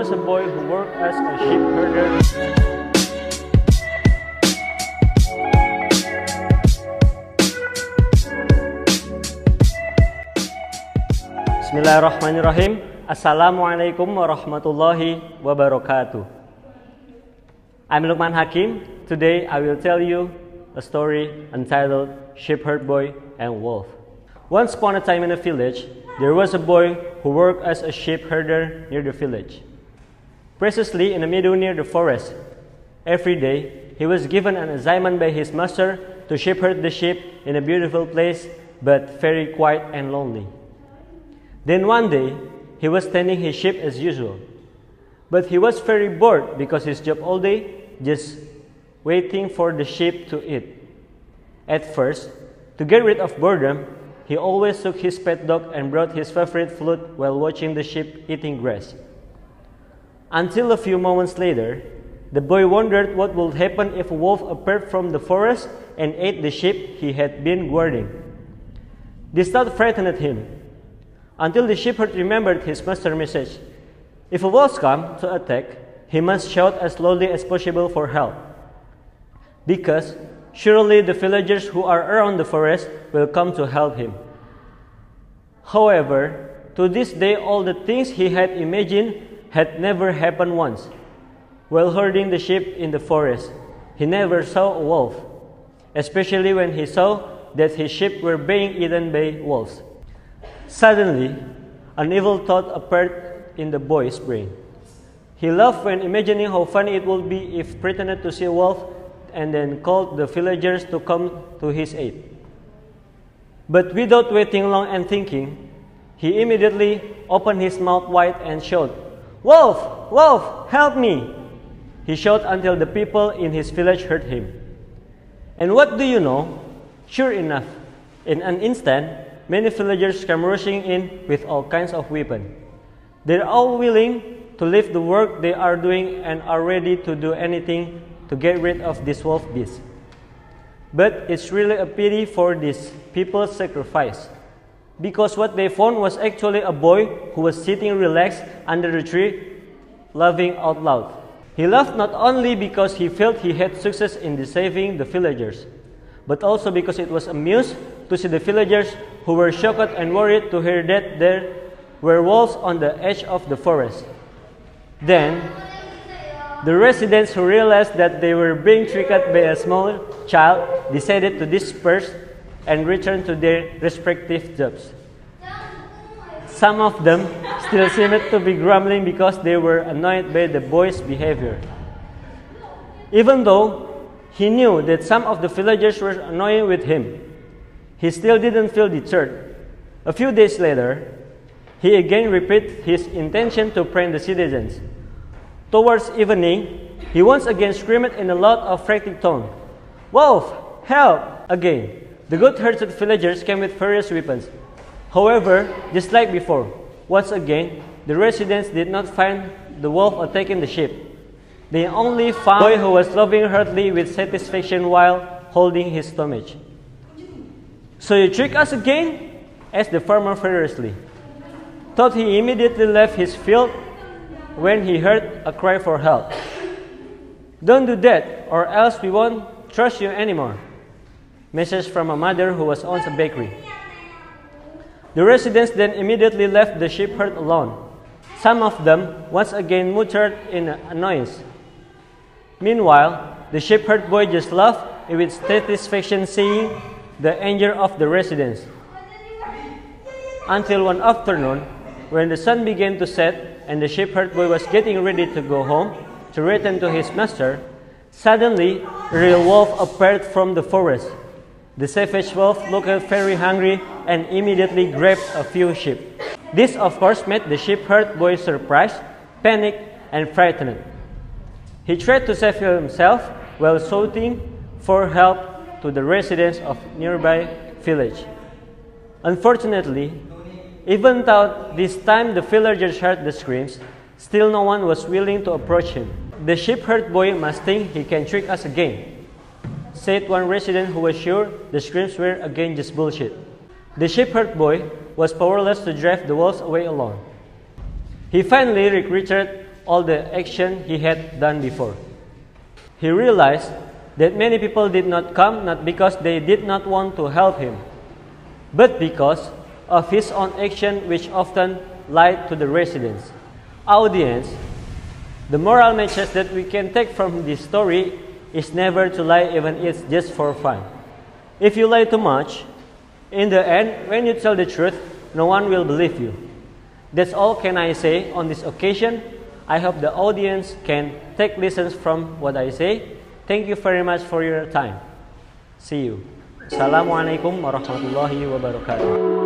was a boy who worked as a sheep herder. Bismillahirrahmanirrahim. Assalamualaikum warahmatullahi wabarakatuh. I'm Lukman Hakim. Today I will tell you a story entitled Shepherd Boy and Wolf. Once upon a time in a village, there was a boy who worked as a sheep herder near the village. Precisely in the meadow near the forest. Every day, he was given an assignment by his master to shepherd the sheep in a beautiful place, but very quiet and lonely. Then one day, he was tending his sheep as usual. But he was very bored because his job all day just waiting for the sheep to eat. At first, to get rid of boredom, he always took his pet dog and brought his favorite flute while watching the sheep eating grass. Until a few moments later, the boy wondered what would happen if a wolf appeared from the forest and ate the sheep he had been guarding. This thought frightened him, until the shepherd remembered his master's message. If a wolf comes to attack, he must shout as loudly as possible for help, because surely the villagers who are around the forest will come to help him. However, to this day all the things he had imagined had never happened once. While herding the sheep in the forest, he never saw a wolf, especially when he saw that his sheep were being eaten by wolves. Suddenly, an evil thought appeared in the boy's brain. He laughed when imagining how funny it would be if pretended to see a wolf and then called the villagers to come to his aid. But without waiting long and thinking, he immediately opened his mouth wide and shouted, "Wolf! Wolf! Help me!" He shouted until the people in his village heard him. And what do you know? Sure enough, in an instant, many villagers came rushing in with all kinds of weapons. They are all willing to leave the work they are doing and are ready to do anything to get rid of this wolf beast. But it's really a pity for these people's sacrifice, because what they found was actually a boy who was sitting relaxed under the tree, laughing out loud. He laughed not only because he felt he had success in deceiving the villagers, but also because it was amused to see the villagers who were shocked and worried to hear that there were wolves on the edge of the forest. Then, the residents who realized that they were being tricked by a small child decided to disperse and return to their respective jobs. Some of them still seemed to be grumbling because they were annoyed by the boy's behavior. Even though he knew that some of the villagers were annoying with him, he still didn't feel deterred. A few days later, he again repeated his intention to prank the citizens. Towards evening, he once again screamed in a loud, frantic tone, "Wolf, help!" Again, the good-hearted villagers came with various weapons. However, just like before, once again, the residents did not find the wolf attacking the sheep. They only found a boy who was laughing heartily with satisfaction while holding his stomach. "So you trick us again?" asked the farmer furiously. Thought he immediately left his field when he heard a cry for help. "Don't do that, or else we won't trust you anymore." Message from a mother who was owns a bakery. The residents then immediately left the shepherd alone. Some of them once again muttered in annoyance. Meanwhile, the shepherd boy just laughed with satisfaction, seeing the anger of the residents. Until one afternoon, when the sun began to set and the shepherd boy was getting ready to go home to return to his master, suddenly a real wolf appeared from the forest. The savage wolf looked very hungry and immediately grabbed a few sheep. This, of course, made the shepherd boy surprised, panicked, and frightened. He tried to save himself while shouting for help to the residents of nearby village. Unfortunately, even though this time the villagers heard the screams, still no one was willing to approach him. "The shepherd boy must think he can trick us again," said one resident who was sure the screams were again just bullshit. The shepherd boy was powerless to drive the wolves away alone. He finally retreated all the action he had done before. He realized that many people did not come not because they did not want to help him, but because of his own action, which often lied to the residents. Audience, the moral message that we can take from this story is never to lie, even if it's just for fun. If you lie too much, in the end, when you tell the truth, no one will believe you. That's all can I say on this occasion. I hope the audience can take lessons from what I say. Thank you very much for your time. See you. Assalamualaikum warahmatullahi wabarakatuh.